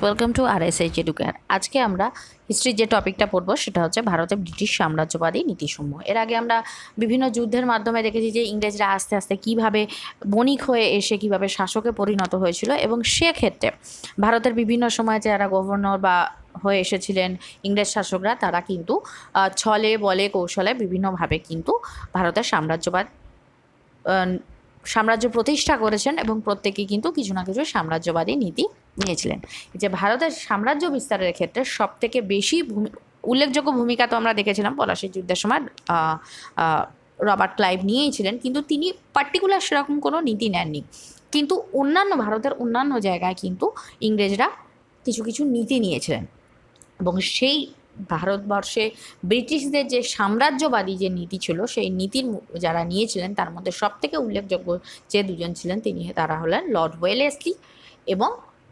Welcome to RSH educare. আজকে আমরা হিস্ট্রির যে টপিকটা পড়বো সেটা হচ্ছে ভারতে ব্রিটিশ সাম্রাজ্যবাদী নীতিসমূহ। এর আগে আমরা বিভিন্ন যুদ্ধের মাধ্যমে দেখেছি যে ইংরেজরা আস্তে আস্তে কীভাবে বণিক হয়ে এসে কীভাবে শাসকে পরিণত হয়েছিল, এবং সেক্ষেত্রে ভারতের বিভিন্ন সময় যারা গভর্নর বা হয়ে এসেছিলেন ইংরেজ শাসকরা, তারা কিন্তু ছলে বলে কৌশলে বিভিন্নভাবে কিন্তু ভারতের সাম্রাজ্য প্রতিষ্ঠা করেছেন, এবং প্রত্যেকেই কিন্তু কিছু না কিছু সাম্রাজ্যবাদী নীতি নিয়েছিলেন। যে ভারতের সাম্রাজ্য বিস্তারের ক্ষেত্রে সবথেকে বেশি উল্লেখযোগ্য ভূমিকা তো আমরা দেখেছিলাম পলাশীর যুদ্ধের সময় রবার্ট ক্লাইভ নিয়েছিলেন, কিন্তু তিনি পার্টিকুলার সেরকম কোনো নীতি নেননি। কিন্তু ভারতের অন্যান্য জায়গায় কিন্তু ইংরেজরা কিছু কিছু নীতি নিয়েছিলেন, এবং সেই ভারতবর্ষে ব্রিটিশদের যে সাম্রাজ্যবাদী যে নীতি ছিল, সেই নীতির যারা নিয়েছিলেন তার মধ্যে সবথেকে উল্লেখযোগ্য যে দুজন ছিলেন তারা হলেন লর্ড ওয়েলেসলি এবং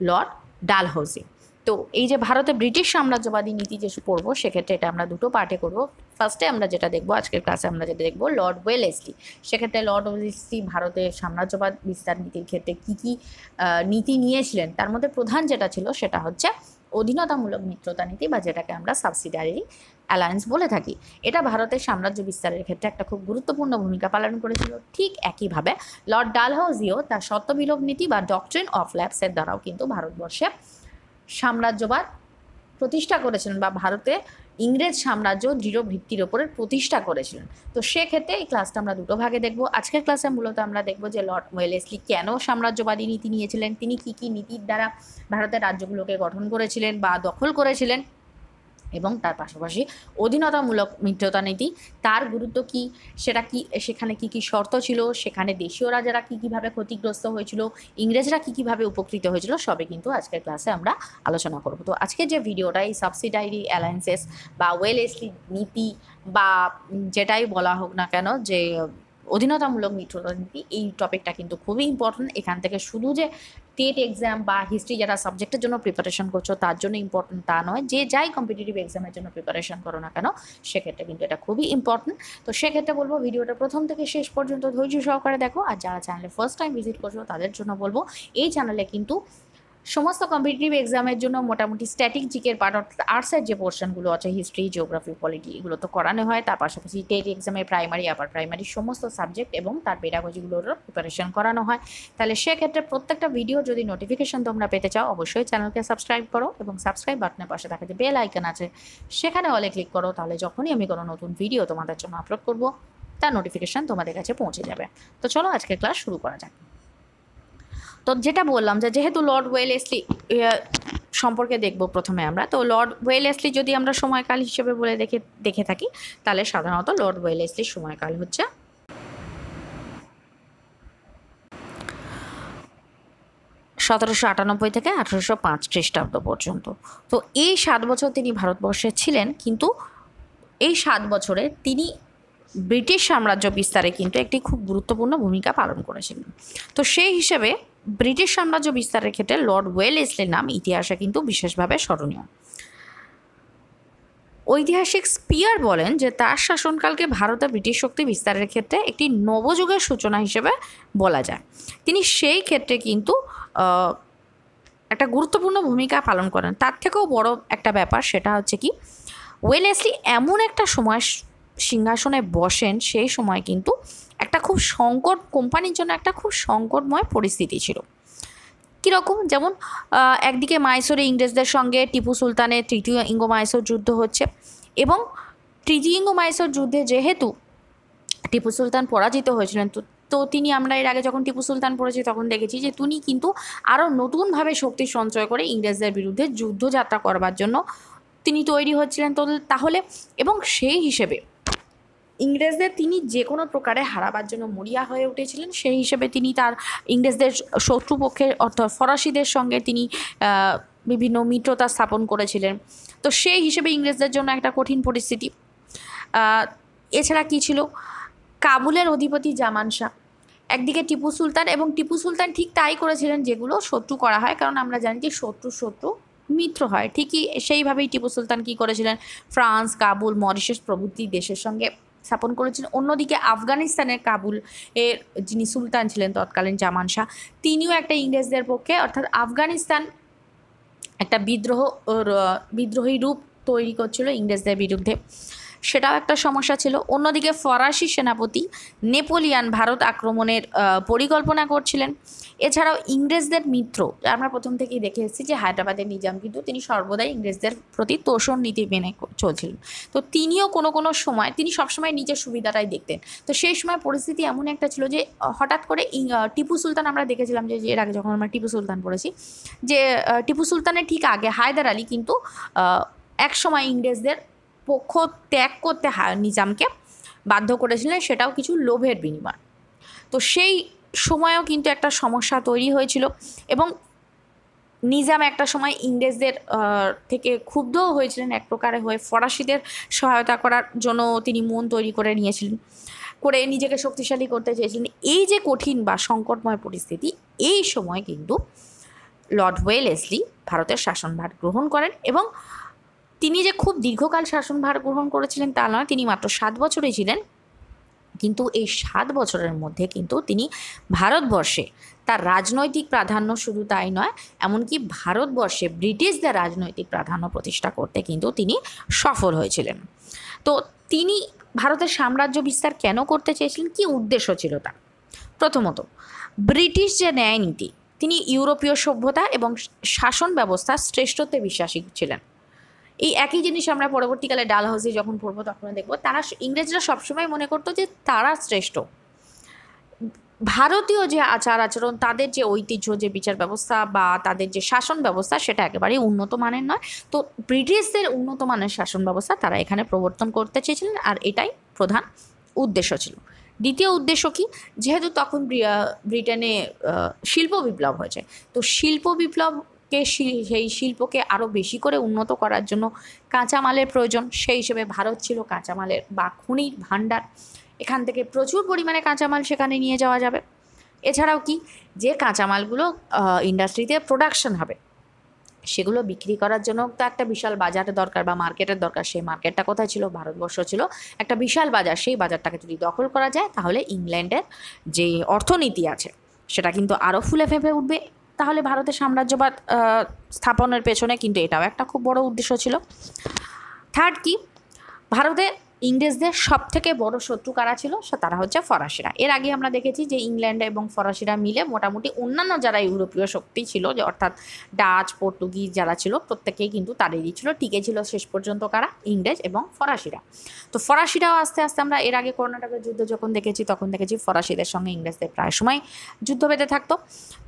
লর্ড ডালহৌসি। তো এই যে ভারতে ব্রিটিশ সাম্রাজ্যবাদী নীতি যে পড়বো, সেক্ষেত্রে এটা আমরা দুটো পার্টে করবো। ফার্স্টে আমরা যেটা দেখবো, আজকের ক্লাসে আমরা যেটা দেখবো লর্ড ওয়েলেসলি। সেক্ষেত্রে লর্ড ওয়েলেসলি ভারতের সাম্রাজ্যবাদ বিস্তার নীতির ক্ষেত্রে কী কী নীতি নিয়েছিলেন, তার মধ্যে প্রধান যেটা ছিল সেটা হচ্ছে অধীনতামূলক মিত্রতা নীতি, বা যেটাকে আমরা সাবসিডারি অ্যালায়েন্স বলে থাকি। এটা ভারতের সাম্রাজ্য বিস্তারের ক্ষেত্রে একটা খুব গুরুত্বপূর্ণ ভূমিকা পালন করেছিল। ঠিক একইভাবে লর্ড ডালহৌসিও তার সত্ত্ববিলোপ নীতি বা ডকট্রিন অফ ল্যাপসের দ্বারাও কিন্তু ভারতবর্ষে সাম্রাজ্যবাদ প্রতিষ্ঠা করেছিলেন, বা ভারতে ইংরেজ সাম্রাজ্য দৃঢ় ভিত্তির ওপরে প্রতিষ্ঠা করেছিলেন। তো সেক্ষেত্রে এই ক্লাসটা আমরা দুটো ভাগে দেখব। আজকের ক্লাসে মূলত আমরা দেখব যে লর্ড ওয়েলেসলি কেন সাম্রাজ্যবাদী নীতি নিয়েছিলেন, তিনি কী কী নীতির দ্বারা ভারতের রাজ্যগুলোকে গঠন করেছিলেন বা দখল করেছিলেন, এবং তার পাশাপাশি অধীনতামূলক মিত্রতা নীতি তার গুরুত্ব কী, সেটা কি, সেখানে কী কী শর্ত ছিল, সেখানে দেশীয় রাজারা কীভাবে ক্ষতিগ্রস্ত হয়েছিল, ইংরেজরা কীভাবে উপকৃত হয়েছিল, সবে কিন্তু আজকের ক্লাসে আমরা আলোচনা করব। তো আজকে যে ভিডিওটা এই সাবসিডারি অ্যালায়েন্সেস বা ওয়েলেসলি নীতি বা যেটাই বলা হোক না কেন, যে অধীনতামূলক মিত্রতা নীতি, এই টপিকটা কিন্তু খুবই ইম্পর্টেন্ট। এখান থেকে শুধু যে টেট এক্সাম বা হিস্ট্রি যারা সাবজেক্টের জন্য প্রিপারেশন করছো তার জন্য ইম্পর্টেন্ট তা নয়, যে যাই কম্পিটিটিভ এক্সামের জন্য প্রিপারেশন করো না কেন, সেক্ষেত্রে কিন্তু এটা খুবই ইম্পর্টেন্ট। তো সেক্ষেত্রে বলবো ভিডিওটা প্রথম থেকে শেষ পর্যন্ত ধৈর্য সহকারে দেখো। আর যারা চ্যানেলে ফার্স্ট টাইম ভিজিট করছো তাদের জন্য বলবো, এই চ্যানেলে কিন্তু সমস্ত কম্পিটিটিভ এক্সামের জন্য মোটামুটি স্ট্যাটিক জিকের পার্ট, অর্থাৎ আর্টসের যে পোর্শনগুলো আছে, হিস্ট্রি, জিওগ্রাফি, পলিটি, এগুলো তো করানো হয়। তার পাশাপাশি টেট এক্সামে প্রাইমারি, আপার প্রাইমারি সমস্ত সাবজেক্ট এবং তার পেডাগজিগুলোরও প্রিপারেশন করানো হয়। তাহলে সেক্ষেত্রে প্রত্যেকটা ভিডিও যদি নোটিফিকেশন তোমরা পেতে চাও, অবশ্যই চ্যানেলকে সাবস্ক্রাইব করো, এবং সাবস্ক্রাইব বাটনের পাশে থাকে যে বেল আইকন আছে, সেখানে অলে ক্লিক করো। তাহলে যখনই আমি কোনো নতুন ভিডিও তোমাদের জন্য আপলোড করবো, তার নোটিফিকেশান তোমাদের কাছে পৌঁছে যাবে। তো চলো আজকে ক্লাস শুরু করা যাক। তো যেটা বললাম যে যেহেতু লর্ড ওয়েলেসলি সম্পর্কে দেখব প্রথমে আমরা, তো লর্ড ওয়েলেসলি যদি আমরা সময়কাল হিসেবে বলে দেখে থাকি, তাহলে সাধারণত লর্ড ওয়েলেসলির সময়কাল হচ্ছে 1798 থেকে 1805 খ্রিস্টাব্দ পর্যন্ত। তো এই 7 বছর তিনি ভারতবর্ষে ছিলেন, কিন্তু এই 7 বছরে তিনি ব্রিটিশ সাম্রাজ্য বিস্তারে কিন্তু একটি খুব গুরুত্বপূর্ণ ভূমিকা পালন করেছিলেন। তো সেই হিসেবে ব্রিটিশ সাম্রাজ্য বিস্তারের ক্ষেত্রে লর্ড ওয়েলেসলির নাম ইতিহাসে কিন্তু বিশেষভাবে স্মরণীয়। ঐতিহাসিক স্পিয়ার বলেন যে তার শাসনকালকে ভারতে ব্রিটিশ শক্তি বিস্তারের ক্ষেত্রে একটি নবযুগের সূচনা হিসেবে বলা যায়। তিনি সেই ক্ষেত্রে কিন্তু একটা গুরুত্বপূর্ণ ভূমিকা পালন করেন। তার থেকেও বড় একটা ব্যাপার সেটা হচ্ছে কি, ওয়েলেসলি এমন একটা সময় সিংহাসনে বসেন, সেই সময় কিন্তু একটা খুব কোম্পানির জন্য একটা খুব সংকটময় পরিস্থিতি ছিল। কীরকম, যেমন একদিকে মাইসোরে ইংরেজদের সঙ্গে টিপু সুলতানের তৃতীয় ইঙ্গো মাইসোর যুদ্ধ হচ্ছে, এবং তৃতীয় ইঙ্গো মাইসোর যুদ্ধে যেহেতু টিপু সুলতান পরাজিত হয়েছিলেন, তো তিনি, আমরা এর আগে যখন টিপু সুলতান পড়েছি তখন দেখেছি যে তিনি কিন্তু আরও নতুনভাবে শক্তি সঞ্চয় করে ইংরেজদের বিরুদ্ধে যুদ্ধযাত্রা করবার জন্য তিনি তৈরি হচ্ছিলেন। তো তাহলে, এবং সেই হিসেবে ইংরেজদের তিনি যে কোনো প্রকারে হারাবার জন্য মরিয়া হয়ে উঠেছিলেন। সেই হিসেবে তিনি তার ইংরেজদের শত্রুপক্ষের অর্থাৎ ফরাসিদের সঙ্গে তিনি বিভিন্ন মিত্রতা স্থাপন করেছিলেন। তো সেই হিসেবে ইংরেজদের জন্য একটা কঠিন পরিস্থিতি। এছাড়া কী ছিল, কাবুলের অধিপতি জামান শাহ, একদিকে টিপু সুলতান, এবং টিপু সুলতান ঠিক তাই করেছিলেন যেগুলো শত্রু করা হয়, কারণ আমরা জানি যে শত্রু মিত্র হয়। ঠিকই সেইভাবেই টিপু সুলতান কী করেছিলেন, ফ্রান্স, কাবুল, মরিশাস প্রভৃতি দেশের সঙ্গে স্থাপন করেছিলেন। অন্যদিকে আফগানিস্তানের কাবুল এর যিনি সুলতান ছিলেন তৎকালীন জামান শাহ, তিনিও একটা ইংরেজদের পক্ষে, অর্থাৎ আফগানিস্তান একটা বিদ্রোহী রূপ তৈরি করছিল ইংরেজদের বিরুদ্ধে, সেটাও একটা সমস্যা ছিল। অন্যদিকে ফরাসি সেনাপতি নেপোলিয়ান ভারত আক্রমণের পরিকল্পনা করছিলেন। এছাড়াও ইংরেজদের মিত্র, আমরা প্রথম থেকেই দেখে এসেছি যে হায়দ্রাবাদের নিজাম কিন্তু তিনি সর্বদাই ইংরেজদের প্রতি তোষণ নীতি মেনে চলছিলেন। তো তিনিও কোনো কোনো সময়, তিনি সবসময় নিজের সুবিধাটাই দেখতেন। তো সেই সময় পরিস্থিতি এমন একটা ছিল যে হঠাৎ করে টিপু সুলতান, আমরা দেখেছিলাম যে এর আগে যখন আমরা টিপু সুলতান পড়েছি, যে টিপু সুলতানের ঠিক আগে হায়দার আলী কিন্তু এক সময় ইংরেজদের পক্ষ ত্যাগ করতে নিজামকে বাধ্য করেছিলেন, সেটাও কিছু লোভের বিনিময়। তো সেই সময়েও কিন্তু একটা সমস্যা তৈরি হয়েছিল এবং নিজাম একটা সময় ইংরেজদের থেকে ক্ষুব্ধও হয়েছিলেন এক প্রকারে হয়ে, ফরাসিদের সহায়তা করার জন্য তিনি মন তৈরি করে নিয়েছিলেন, করে নিজেকে শক্তিশালী করতে চেয়েছিলেন। এই যে কঠিন বা সংকটময় পরিস্থিতি, এই সময় কিন্তু লর্ড ওয়েলেসলি ভারতের শাসনভার গ্রহণ করেন এবং তিনি যে খুব দীর্ঘকাল শাসনভার গ্রহণ করেছিলেন তা নয়, তিনি মাত্র 7 বছরই ছিলেন। কিন্তু এই 7 বছরের মধ্যে কিন্তু তিনি ভারতবর্ষে তার রাজনৈতিক প্রাধান্য, শুধু তাই নয়, এমনকি ভারতবর্ষে ব্রিটিশদের রাজনৈতিক প্রাধান্য প্রতিষ্ঠা করতে কিন্তু তিনি সফল হয়েছিলেন। তো তিনি ভারতের সাম্রাজ্য বিস্তার কেন করতে চেয়েছিলেন, কী উদ্দেশ্য ছিল তার? প্রথমত, ব্রিটিশ যে ন্যায় নীতি, তিনি ইউরোপীয় সভ্যতা এবং শাসন ব্যবস্থার শ্রেষ্ঠত্বে বিশ্বাসী ছিলেন। এই একই জিনিস আমরা পরবর্তীকালে ডালহাউসি যখন পড়বো তখন দেখবো, তারা ইংরেজরা সবসময় মনে করতো যে তারা শ্রেষ্ঠ। ভারতীয় যে আচার আচরণ, তাদের যে ঐতিহ্য, যে বিচার ব্যবস্থা বা তাদের যে শাসন ব্যবস্থা, সেটা একেবারেই উন্নত মানের নয়। তো ব্রিটিশদের উন্নত মানের শাসন ব্যবস্থা তারা এখানে প্রবর্তন করতে চেয়েছিলেন, আর এটাই প্রধান উদ্দেশ্য ছিল। দ্বিতীয় উদ্দেশ্য কি, যেহেতু তখন ব্রিটেনে শিল্প বিপ্লব হয়েছে, তো শিল্প বিপ্লবকে, সেই শিল্পকে আরও বেশি করে উন্নত করার জন্য কাঁচামালের প্রয়োজন। সেই হিসেবে ভারত ছিল কাঁচামালের বা খনির ভাণ্ডার, এখান থেকে প্রচুর পরিমাণে কাঁচামাল সেখানে নিয়ে যাওয়া যাবে। এছাড়াও কি, যে কাঁচামালগুলো ইন্ডাস্ট্রিতে প্রোডাকশন হবে, সেগুলো বিক্রি করার জন্য তো একটা বিশাল বাজারের দরকার বা মার্কেটের দরকার। সেই মার্কেটটা কোথায় ছিল? ভারতবর্ষ ছিল একটা বিশাল বাজার। সেই বাজারটাকে যদি দখল করা যায়, তাহলে ইংল্যান্ডের যে অর্থনীতি আছে সেটা কিন্তু আরও ফুলে ফেঁপে উঠবে। তাহলে ভারতের সাম্রাজ্যবাদ স্থাপনের পেছনে কিন্তু এটাও একটা খুব বড় উদ্দেশ্য ছিল। থার্ড কি, ভারতে ইংরেজদের সবথেকে বড় শত্রু কারা ছিল? তারা হচ্ছে ফরাসিরা। এর আগে আমরা দেখেছি যে ইংল্যান্ড এবং ফরাসিরা মিলে মোটামুটি অন্যান্য যারা ইউরোপীয় শক্তি ছিল, যে অর্থাৎ ডাচ, পর্তুগিজ যারা ছিল, প্রত্যেকেই কিন্তু তাদেরই ছিল। টিকে ছিল শেষ পর্যন্ত কারা? ইংরেজ এবং ফরাসিরা। তো ফরাসিরাও আস্তে আস্তে, আমরা এর আগে কর্ণাটকের যুদ্ধ যখন দেখেছি তখন দেখেছি ফরাসিদের সঙ্গে ইংরেজদের প্রায় সময় যুদ্ধ বেঁধে থাকতো।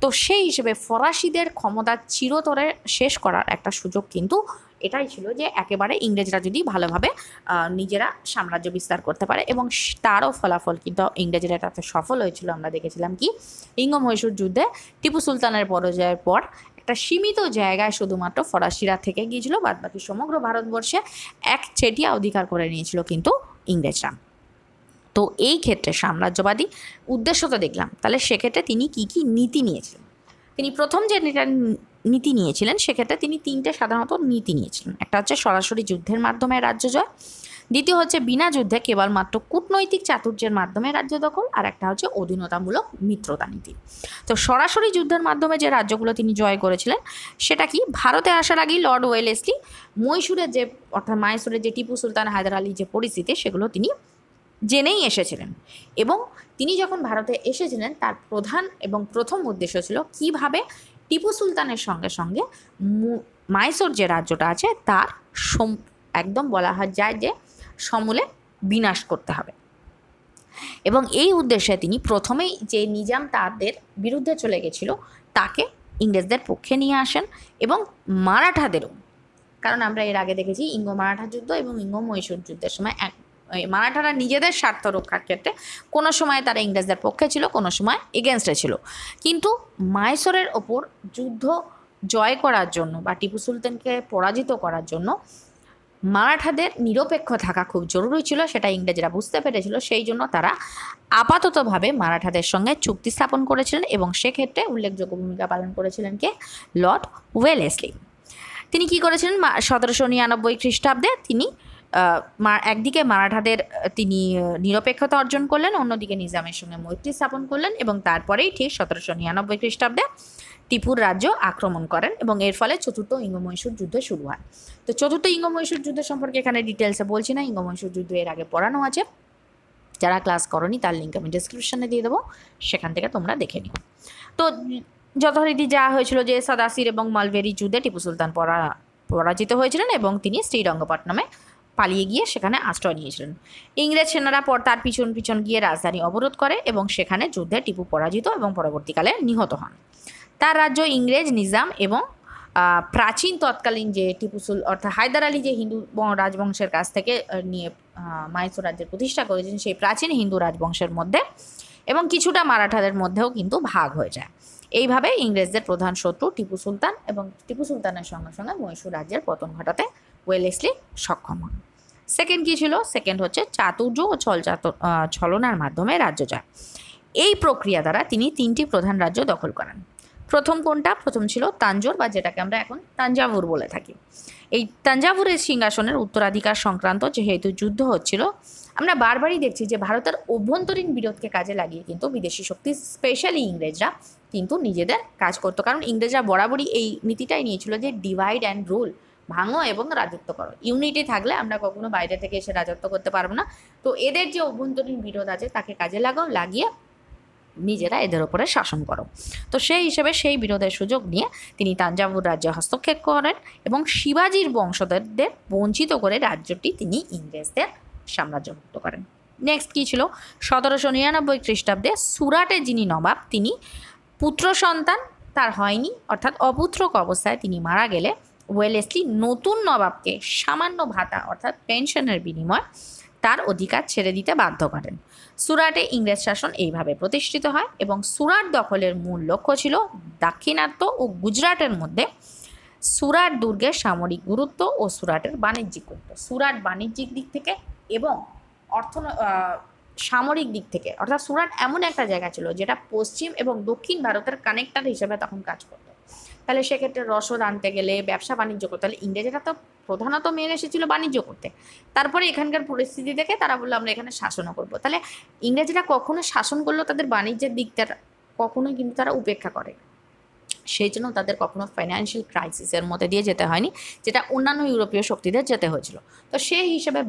তো সেই হিসেবে ফরাসিদের ক্ষমতা চিরতরে শেষ করার একটা সুযোগ কিন্তু এটাই ছিল, যে একেবারে ইংরেজরা যদি ভালোভাবে নিজেরা সাম্রাজ্য বিস্তার করতে পারে, এবং তারও ফলাফল কিন্তু ইংরেজরা এটাতে সফল হয়েছিল। আমরা দেখেছিলাম কি, ইঙ্গ-মহীশূর যুদ্ধে টিপু সুলতানের পরাজয়ের পর একটা সীমিত জায়গায় শুধুমাত্র ফরাসিরা থেকে গিয়েছিল, বাদবাকি সমগ্র ভারতবর্ষে এক চেটিয়া অধিকার করে নিয়েছিল কিন্তু ইংরেজরা। তো এই ক্ষেত্রে সাম্রাজ্যবাদী উদ্দেশ্য তো দেখলাম, তাহলে সেক্ষেত্রে তিনি কি কি নীতি নিয়েছিলেন? তিনি প্রথম যে নীতি নিয়েছিলেন, সেক্ষেত্রে তিনি 3টে সাধারণত নীতি নিয়েছিলেন। একটা হচ্ছে সরাসরি যুদ্ধের মাধ্যমে রাজ্য জয়, দ্বিতীয় হচ্ছে বিনা যুদ্ধে কেবলমাত্র কূটনৈতিক চাতুর্যের মাধ্যমে রাজ্য দখল, আর একটা হচ্ছে অধীনতামূলক মিত্রতা নীতি। তো সরাসরি যুদ্ধের মাধ্যমে যে রাজ্যগুলো তিনি জয় করেছিলেন, সেটা কি, ভারতে আসার আগেই লর্ড ওয়েলেসলি মহীশূরের যে, অর্থাৎ মাইসোরের যে টিপু সুলতান হায়দার আলী যে পরিস্থিতি, সেগুলো তিনি জেনেই এসেছিলেন। এবং তিনি যখন ভারতে এসেছিলেন, তার প্রধান এবং প্রথম উদ্দেশ্য ছিল কিভাবে টিপু সুলতানের সঙ্গে সঙ্গে মাইসোর যে রাজ্যটা আছে তার একদম বলা যায় যে সমূলে বিনাশ করতে হবে। এবং এই উদ্দেশ্যে তিনি প্রথমেই যে নিজাম তাদের বিরুদ্ধে চলে গেছিল, তাকে ইংরেজদের পক্ষে নিয়ে আসেন, এবং মারাঠাদেরও। কারণ আমরা এর আগে দেখেছি ইঙ্গ মারাঠা যুদ্ধ এবং ইঙ্গ-মহীশূর যুদ্ধের সময় মারাঠারা নিজেদের স্বার্থ রক্ষার ক্ষেত্রে কোনো সময় তারা ইংরেজদের পক্ষে ছিল, কোনো সময় এগেনস্টে ছিল। কিন্তু মাইসোরের ওপর যুদ্ধ জয় করার জন্য বা টিপু সুলতানকে পরাজিত করার জন্য মারাঠাদের নিরপেক্ষ থাকা খুব জরুরি ছিল, সেটা ইংরেজরা বুঝতে পেরেছিল। সেই জন্য তারা আপাততভাবে মারাঠাদের সঙ্গে চুক্তি স্থাপন করেছিলেন, এবং সেক্ষেত্রে উল্লেখযোগ্য ভূমিকা পালন করেছিলেন কে? Lord Wellesley. তিনি কি করেছিলেন? 1799 খ্রিস্টাব্দে তিনি একদিকে মারাঠাদের তিনি নিরপেক্ষতা অর্জন করলেন, অন্যদিকে নিজামের সঙ্গে মৈত্রী স্থাপন করলেন, এবং তারপরেই ঠিক 1799 খ্রিস্টাব্দে টিপুর রাজ্য আক্রমণ করেন এবং এর ফলে চতুর্থ ইঙ্গ-মহীশূর যুদ্ধ শুরু হয়। তো চতুর্থ ইঙ্গ-মহীশূর যুদ্ধ সম্পর্কে এখানে ডিটেলসে বলছি না, ইঙ্গ-মহীশূর যুদ্ধ এর আগে পড়ানো আছে, যারা ক্লাস করনি তার লিঙ্ক আমি ডিসক্রিপশনে দিয়ে দেবো, সেখান থেকে তোমরা দেখে নিও। তো যথারীতি যা হয়েছিল যে সাদাসির এবং মালবেরি যুদ্ধে টিপু সুলতান পরাজিত হয়েছিলেন এবং তিনি শ্রীরঙ্গপট্টনমে পালিয়ে গিয়ে সেখানে আশ্রয় নিয়েছিলেন। ইংরেজ সেনারা তার পিছন পিছন গিয়ে রাজধানী অবরোধ করে এবং সেখানে যুদ্ধে টিপু পরাজিত এবং পরবর্তীকালে নিহত হন। তার রাজ্য ইংরেজ নিজাম এবং প্রাচীন তৎকালীন যে অর্থাৎ হায়দার আলী যে হিন্দু রাজবংশের কাছ থেকে নিয়ে মাইসোর রাজ্যের প্রতিষ্ঠা করেছেন সেই প্রাচীন হিন্দু রাজবংশের মধ্যে এবং কিছুটা মারাঠাদের মধ্যেও কিন্তু ভাগ হয়ে যায়। এইভাবে ইংরেজদের প্রধান শত্রু টিপু সুলতান এবং টিপু সুলতানের সঙ্গে সঙ্গে মহীশূর রাজ্যের পতন ঘটাতে ওয়েলেসলি সক্ষম হন। সেকেন্ড কী ছিল? সেকেন্ড হচ্ছে চাতুর্য ও ছলনার মাধ্যমে রাজ্য জয়। এই প্রক্রিয়া দ্বারা তিনি 3টি প্রধান রাজ্য দখল করেন। প্রথম কোনটা? প্রথম ছিল তাঞ্জোর, বা যেটাকে আমরা এখন তাঞ্জাভুর বলে থাকি। এই তাঞ্জাভুরের সিংহাসনের উত্তরাধিকার সংক্রান্ত যেহেতু যুদ্ধ হচ্ছিল, আমরা বারবারই দেখছি যে ভারতের অভ্যন্তরীণ বিরোধকে কাজে লাগিয়ে কিন্তু বিদেশি শক্তি, স্পেশালি ইংরেজরা কিন্তু নিজেদের কাজ করতো। কারণ ইংরেজরা বরাবরই এই নীতিটাই নিয়েছিল যে ডিভাইড অ্যান্ড রুল, ভাঙো এবং রাজত্ব করো। ইউনিটি থাকলে আমরা কখনো বাইরে থেকে এসে রাজত্ব করতে পারবো না। তো এদের যে অভ্যন্তরীণ বিরোধ আছে তাকে কাজে লাগিয়ে নিজেরা এদের ওপরে শাসন করো। তো সেই হিসেবে সেই বিরোধের সুযোগ নিয়ে তিনি তাঞ্জাভুর রাজ্যে হস্তক্ষেপ করেন এবং শিবাজির বংশধরদের বঞ্চিত করে রাজ্যটি তিনি ইংরেজদের সাম্রাজ্যভুক্ত করেন। নেক্সট কী ছিল? 1799 খ্রিস্টাব্দে সুরাটে যিনি নবাব, তিনি পুত্র সন্তান তার হয়নি, অর্থাৎ অপুত্রক অবস্থায় তিনি মারা গেলে ওয়েলেসলি নতুন নবাবকে সামান্য ভাতা অর্থাৎ পেনশনের বিনিময়ে তার অধিকার ছেড়ে দিতে বাধ্য করেন। সুরাটে ইংরেজ শাসন এইভাবে প্রতিষ্ঠিত হয় এবং সুরাট দখলের মূল লক্ষ্য ছিল দাক্ষিণাত্য ও গুজরাটের মধ্যে সুরাট দুর্গের সামরিক গুরুত্ব ও সুরাটের বাণিজ্যিক গুরুত্ব। সুরাট বাণিজ্যিক দিক থেকে এবং সামরিক দিক থেকে, অর্থাৎ সুরাট এমন একটা জায়গা ছিল যেটা পশ্চিম এবং দক্ষিণ ভারতের কানেক্টর হিসেবে তখন কাজ করতো। তাহলে সেক্ষেত্রে রসদ আনতে গেলে, ব্যবসা বাণিজ্য করতে, তাহলে ইংরেজরা তো প্রধানত মেন এসেছিল বাণিজ্য করতে। তারপরে এখানকার পরিস্থিতি দেখে তারা বললো আমরা এখানে শাসনও করবো। তাহলে ইংরেজরা কখনো শাসন করলেও তাদের বাণিজ্যের দিকটা কখনোই কিন্তু তারা উপেক্ষা করে, সেই জন্য তাদের কখনো ফাইন্যান্সিয়াল ক্রাইসিসের মধ্যে দিয়ে যেতে হয়নি, যেটা অন্যান্য ইউরোপীয় শক্তিদের যেতে হয়েছিল। তো সেই হিসেবে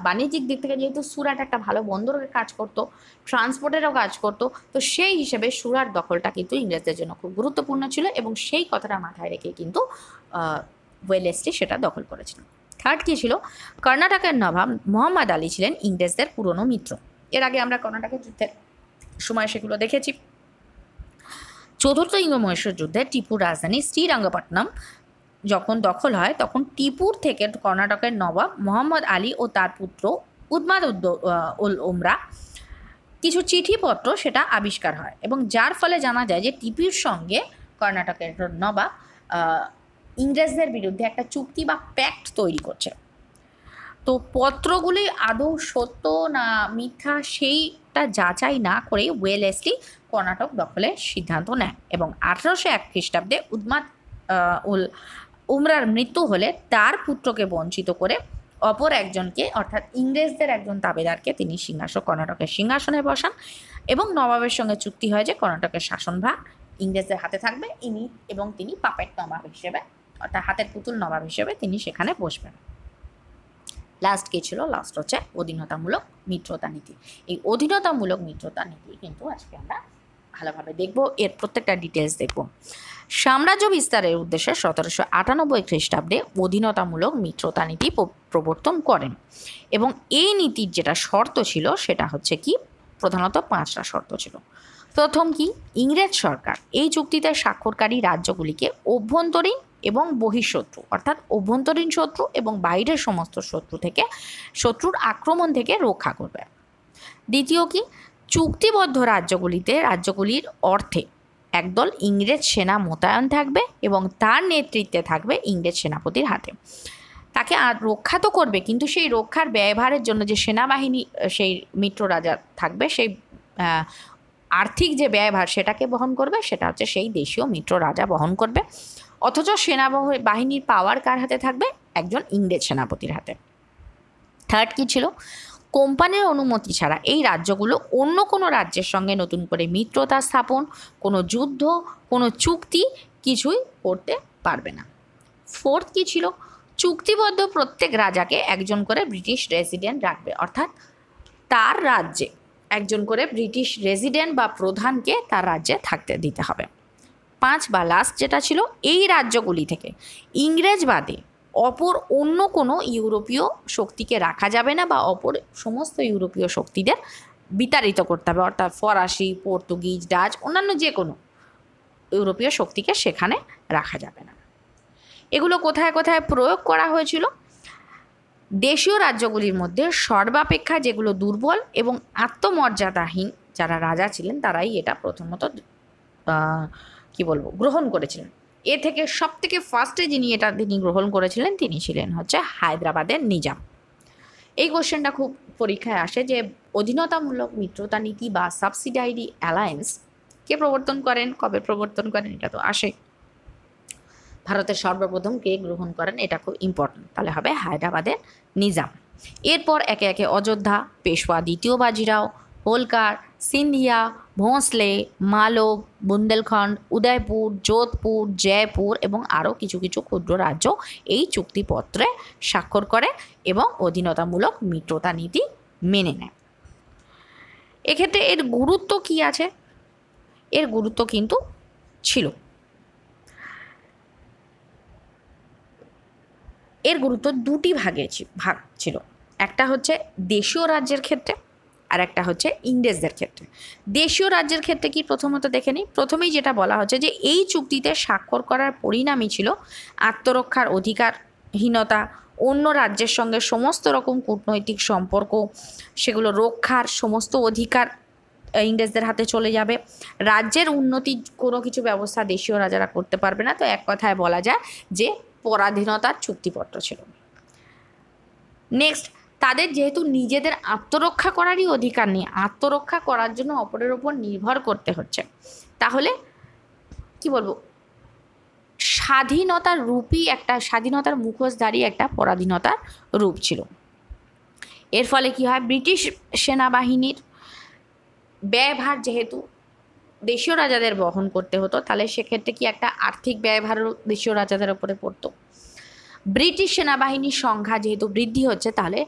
বাণিজ্যিক দিক থেকে যেহেতু সুরাট একটা ভালো বন্দরের কাজ করতো, ট্রান্সপোর্টেরও কাজ করতো, তো সেই হিসেবে সুরাট দখলটা কিন্তু ইংরেজদের জন্য খুব গুরুত্বপূর্ণ ছিল এবং সেই কথাটা মাথায় রেখে কিন্তু ওয়েলেসলি সেটা দখল করেছিলেন। থার্ড কী ছিল? কর্ণাটকের নবাব মোহাম্মদ আলী ছিলেন ইংরেজদের পুরনো মিত্র। এর আগে আমরা কর্ণাটকের যুদ্ধের সময় সেগুলো দেখেছি। চতুর্থ ইঙ্গ-মহীশূর যুদ্ধে টিপুর রাজধানী শ্রীরঙ্গপট্টনম যখন দখল হয় তখন টিপুর থেকে কর্ণাটকের নবাব মোহাম্মদ আলী ও তার পুত্র উদ্মাদ উল উমরা কিছু চিঠিপত্র সেটা আবিষ্কার হয় এবং যার ফলে জানা যায় যে টিপুর সঙ্গে কর্ণাটকের নবাব ইংরেজদের বিরুদ্ধে একটা চুক্তি বা প্যাক্ট তৈরি করছে। তো পত্রগুলি আদৌ সত্য না মিথ্যা সেইটা যাচাই না করে ওয়েলেসলি কর্ণাটক দখলের সিদ্ধান্ত নেয় এবং 1801 খ্রিস্টাব্দে উদ্মাদ উল উমরার মৃত্যু হলে তার পুত্রকে বঞ্চিত করে অপর একজনকে, অর্থাৎ ইংরেজদের একজন তাবেদারকে তিনি কর্ণাটকের সিংহাসনে বসান এবং নবাবের সঙ্গে চুক্তি হয় যে কর্ণাটকের শাসনভার ইংরেজদের হাতে থাকবে, এবং তিনি পাপেট নবাব হিসেবে, অর্থাৎ হাতের পুতুল নবাব হিসেবে তিনি সেখানে বসবেন। লাস্ট কী ছিল? লাস্ট হচ্ছে অধীনতামূলক মিত্রতা নীতি। এই অধীনতামূলক মিত্রতা নীতি কিন্তু আজকে আমরা ভালোভাবে দেখব, এর প্রত্যেকটা ডিটেলস দেখব। সাম্রাজ্য বিস্তারের উদ্দেশ্যে 1798 খ্রিস্টাব্দে অধীনতামূলক মিত্রতা নীতি প্রবর্তন করেন এবং এই নীতির যেটা শর্ত ছিল সেটা হচ্ছে কি, প্রধানত 5টা শর্ত ছিল। প্রথম কি, ইংরেজ সরকার এই চুক্তিতে স্বাক্ষরকারী রাজ্যগুলিকে অভ্যন্তরীণ এবং বহিঃশত্রু, অর্থাৎ অভ্যন্তরীণ শত্রু এবং বাইরের সমস্ত শত্রুর আক্রমণ থেকে রক্ষা করবে। দ্বিতীয় কি, চুক্তিবদ্ধ রাজ্যগুলির অর্থে একদল ইংরেজ সেনা মোতায়েন থাকবে এবং তার নেতৃত্বে থাকবে ইংরেজ সেনাপতির হাতে। তাকে রক্ষা তো করবে, কিন্তু সেই রক্ষার ব্যয়ভারের জন্য যে সেনাবাহিনী সেই মিত্র রাজা থাকবে, সেই আর্থিক যে ব্যয়ভার সেটাকে বহন করবে, সেটা হচ্ছে সেই দেশীয় মিত্র রাজা বহন করবে। অথচ সেনাবাহিনীর পাওয়ার কার হাতে থাকবে? একজন ইংরেজ সেনাপতির হাতে। থার্ড কী ছিল, কোম্পানির অনুমতি ছাড়া এই রাজ্যগুলো অন্য কোনো রাজ্যের সঙ্গে নতুন করে মিত্রতা স্থাপন, কোনো যুদ্ধ, কোনো চুক্তি কিছুই করতে পারবে না। ফোর্থ কী ছিল, চুক্তিবদ্ধ প্রত্যেক রাজাকে একজন করে ব্রিটিশ রেসিডেন্ট রাখবে, অর্থাৎ তার রাজ্যে একজন করে ব্রিটিশ রেসিডেন্ট বা প্রধানকে তার রাজ্যে থাকতে দিতে হবে। 5 বা লাস্ট যেটা ছিল, এই রাজ্যগুলি থেকে ইংরেজ বাদে অপর অন্য কোনো ইউরোপীয় শক্তিকে রাখা যাবে না বা অপর সমস্ত ইউরোপীয় শক্তিদের বিতাড়িত করতে হবে, অর্থাৎ ফরাসি, পর্তুগিজ, ডাচ, অন্যান্য যে কোনো ইউরোপীয় শক্তিকে সেখানে রাখা যাবে না। এগুলো কোথায় কোথায় প্রয়োগ করা হয়েছিল? দেশীয় রাজ্যগুলির মধ্যে সর্বাপেক্ষা যেগুলো দুর্বল এবং আত্মমর্যাদাহীন যারা রাজা ছিলেন তারাই এটা প্রথমত গ্রহণ করেছিলেন। এ থেকে সব থেকে ফার্স্টে যিনি গ্রহণ করেছিলেন তিনি ছিলেন হচ্ছে হায়দ্রাবাদের নিজাম। এই কোশ্চেনটা খুব পরীক্ষায় আসে যে অধীনতামূলক মিত্রতা নীতি বা সাবসিডারি অ্যালায়েন্স কে প্রবর্তন করেন, কবে প্রবর্তন করেন, এটা তো আসে। ভারতের সর্বপ্রথম কে গ্রহণ করেন, এটা খুব ইম্পর্টেন্ট, তাহলে হবে হায়দ্রাবাদের নিজাম। এরপর একে একে অযোধ্যা, পেশওয়া দ্বিতীয় বাজিরাও, হোলকার, সিন্ধিয়া, ভোঁসলে, মালব, বুন্দেলখণ্ড, উদয়পুর, যোধপুর, জয়পুর এবং আরও কিছু কিছু ক্ষুদ্র রাজ্য এই চুক্তিপত্রে স্বাক্ষর করে এবং অধীনতামূলক মিত্রতা নীতি মেনে নেয়। এক্ষেত্রে এর গুরুত্ব কি আছে? এর গুরুত্ব কিন্তু ছিল, এর গুরুত্ব দুটি ভাগ ছিল। একটা হচ্ছে দেশীয় রাজ্যের ক্ষেত্রে আর একটা হচ্ছে ইংরেজদের ক্ষেত্রে। দেশীয় রাজ্যের ক্ষেত্রে কি প্রথমত দেখে নিই। প্রথমেই যেটা বলা হচ্ছে যে এই চুক্তিতে স্বাক্ষর করার পরিণামই ছিল আত্মরক্ষার অধিকারহীনতা, অন্য রাজ্যের সঙ্গে সমস্ত রকম কূটনৈতিক সম্পর্ক সেগুলো রক্ষার সমস্ত অধিকার ইংরেজদের হাতে চলে যাবে, রাজ্যের উন্নতির কোনো কিছু ব্যবস্থা দেশীয় রাজারা করতে পারবে না। তো এক কথায় বলা যায় যে পরাধীনতার চুক্তিপত্র ছিল। নেক্সট, তাদের যেহেতু নিজেদের আত্মরক্ষা করারই অধিকার নেই, আত্মরক্ষা করার জন্য অপরের ওপর নির্ভর করতে হচ্ছে, তাহলে কি বলবো, স্বাধীনতার রূপই একটা, স্বাধীনতার মুখোশধারী একটা পরাধীনতার রূপ ছিল। এর ফলে কি হয়, ব্রিটিশ সেনাবাহিনীর ব্যয়ভার যেহেতু দেশীয় রাজাদের বহন করতে হতো, তাহলে সেক্ষেত্রে কি একটা আর্থিক ব্যয়ভারও দেশীয় রাজাদের ওপরে পড়তো। ব্রিটিশ সেনাবাহিনীর সংখ্যা যেহেতু বৃদ্ধি হচ্ছে, তাহলে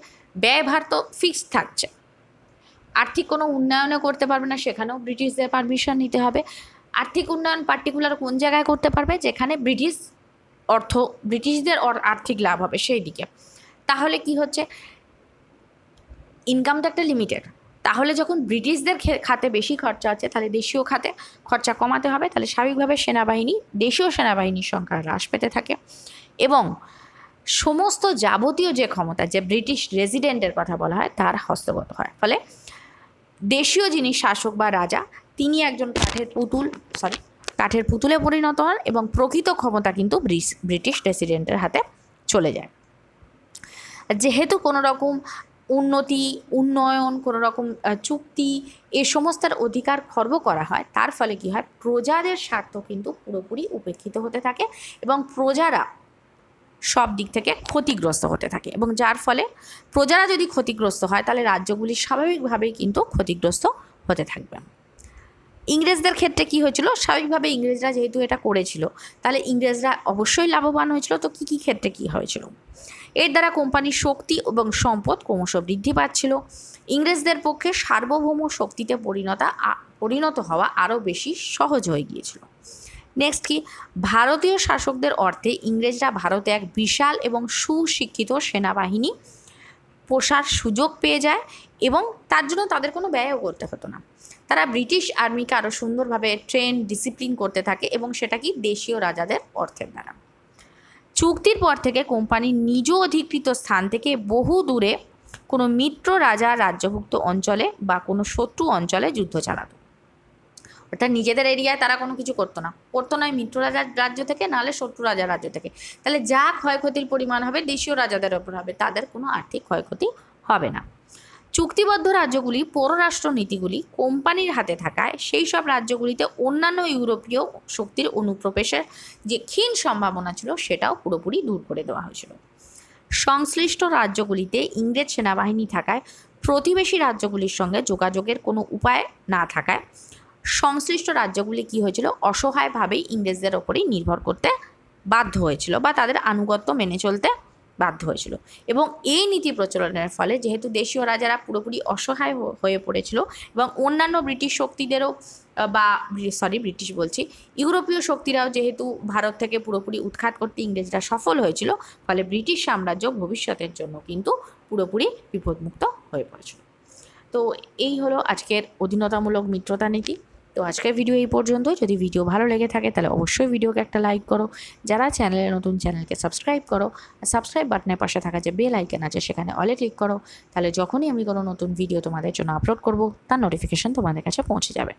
ব্যয়ভার তো ফিক্সড থাকছে, আর্থিক কোনো উন্নয়নও করতে পারবে না, সেখানেও ব্রিটিশদের পারমিশন নিতে হবে। আর্থিক উন্নয়ন পার্টিকুলার কোন জায়গায় করতে পারবে, যেখানে ব্রিটিশদের আর্থিক লাভ হবে সেই দিকে। তাহলে কি হচ্ছে, ইনকাম তো একটা লিমিটেড, তাহলে যখন ব্রিটিশদের খাতে বেশি খরচা আছে তাহলে দেশীয় খাতে খরচা কমাতে হবে, তাহলে স্বাভাবিকভাবে দেশীয় সেনাবাহিনীর সংখ্যা হ্রাস পেতে থাকে এবং সমস্ত যাবতীয় যে ক্ষমতা, যে ব্রিটিশ রেসিডেন্টের কথা বলা হয়, তার হস্তগত হয়। ফলে দেশীয় যিনি শাসক বা রাজা তিনি একজন কাঠের পুতুলে পরিণত হন এবং প্রকৃত ক্ষমতা কিন্তু ব্রিটিশ রেসিডেন্টের হাতে চলে যায়। যেহেতু কোনো রকম উন্নয়ন, কোনো রকম চুক্তি এ সমস্তার অধিকার খর্ব করা হয়, তার ফলে কি হয়, প্রজাদের স্বার্থ কিন্তু পুরোপুরি উপেক্ষিত হতে থাকে এবং প্রজারা সব দিক থেকে ক্ষতিগ্রস্ত হতে থাকে এবং যার ফলে প্রজারা যদি ক্ষতিগ্রস্ত হয় তাহলে রাজ্যগুলি স্বাভাবিকভাবেই কিন্তু ক্ষতিগ্রস্ত হতে থাকবে। ইংরেজদের ক্ষেত্রে কি হয়েছিল, স্বাভাবিকভাবে ইংরেজরা যেহেতু এটা করেছিল তাহলে ইংরেজরা অবশ্যই লাভবান হয়েছিল। তো কী কী ক্ষেত্রে কী হয়েছিল, এর দ্বারা কোম্পানির শক্তি এবং সম্পদ ক্রমশ বৃদ্ধি পাচ্ছিল। ইংরেজদের পক্ষে সার্বভৌম শক্তিতে পরিণত হওয়া আরও বেশি সহজ হয়ে গিয়েছিল। নেক্সট কি, ভারতীয় শাসকদের অর্থে ইংরেজরা ভারতে এক বিশাল এবং সুশিক্ষিত সেনাবাহিনী পোষার সুযোগ পেয়ে যায় এবং তার জন্য তাদের কোনো ব্যয়ও করতে হতো না। তারা ব্রিটিশ আর্মিকে আরও সুন্দরভাবে ডিসিপ্লিন করতে থাকে এবং সেটা কি দেশীয় রাজাদের অর্থের দ্বারা। চুক্তির পর থেকে কোম্পানির নিজ অধিকৃত স্থান থেকে বহু দূরে কোনো মিত্র রাজা রাজ্যভুক্ত অঞ্চলে বা কোনো শত্রু অঞ্চলে যুদ্ধ চালাতো, অর্থাৎ নিজেদের এরিয়ায় তারা কোনো কিছু করতো না মিত্র রাজার রাজ্য থেকে, নাহলে শত্রু রাজার রাজ্য থেকে। তাহলে যা ক্ষয়ক্ষতির পরিমাণ হবে দেশীয় রাজাদের ওপর হবে, তাদের কোনো আর্থিক ক্ষয়ক্ষতি হবে না। চুক্তিবদ্ধ রাজ্যগুলি পররাষ্ট্র নীতিগুলি কোম্পানির হাতে থাকায় সেই সব রাজ্যগুলিতে অন্যান্য ইউরোপীয় শক্তির অনুপ্রবেশের যে ক্ষীণ সম্ভাবনা ছিল সেটাও পুরোপুরি দূর করে দেওয়া হয়েছিল। সংশ্লিষ্ট রাজ্যগুলিতে ইংরেজ সেনাবাহিনী থাকায় প্রতিবেশী রাজ্যগুলির সঙ্গে যোগাযোগের কোনো উপায় না থাকায় সংশ্লিষ্ট রাজ্যগুলি কী হয়েছিল, অসহায়ভাবেই ইংরেজদের ওপরেই নির্ভর করতে বাধ্য হয়েছিল বা তাদের আনুগত্য মেনে চলতে বাধ্য হয়েছিল। এবং এই নীতি প্রচলনের ফলে যেহেতু দেশীয় রাজারা পুরোপুরি অসহায় হয়ে পড়েছিল এবং অন্যান্য ব্রিটিশ শক্তিদেরও বা ব্রিটিশ বলছি, ইউরোপীয় শক্তিরাও যেহেতু ভারত থেকে পুরোপুরি উৎখাত করতে ইংরেজরা সফল হয়েছিল, ফলে ব্রিটিশ সাম্রাজ্য ভবিষ্যতের জন্য কিন্তু পুরোপুরি বিপদমুক্ত হয়ে পড়েছিল। তো এই হলো আজকের অধীনতামূলক মিত্রতা নীতি। তো আজকের ভিডিও এই পর্যন্ত। যদি ভিডিও ভালো লেগে থাকে তাহলে অবশ্যই ভিডিওকে একটা লাইক করো, যারা চ্যানেলে নতুন চ্যানেলকে সাবস্ক্রাইব করো, আর সাবস্ক্রাইব বাটনের পাশে থাকা যে বেল আইকন আছে সেখানে অলে ক্লিক করো, তাহলে যখনই আমি কোনো নতুন ভিডিও তোমাদের জন্য আপলোড করব তার নোটিফিকেশন তোমাদের কাছে পৌঁছে যাবে।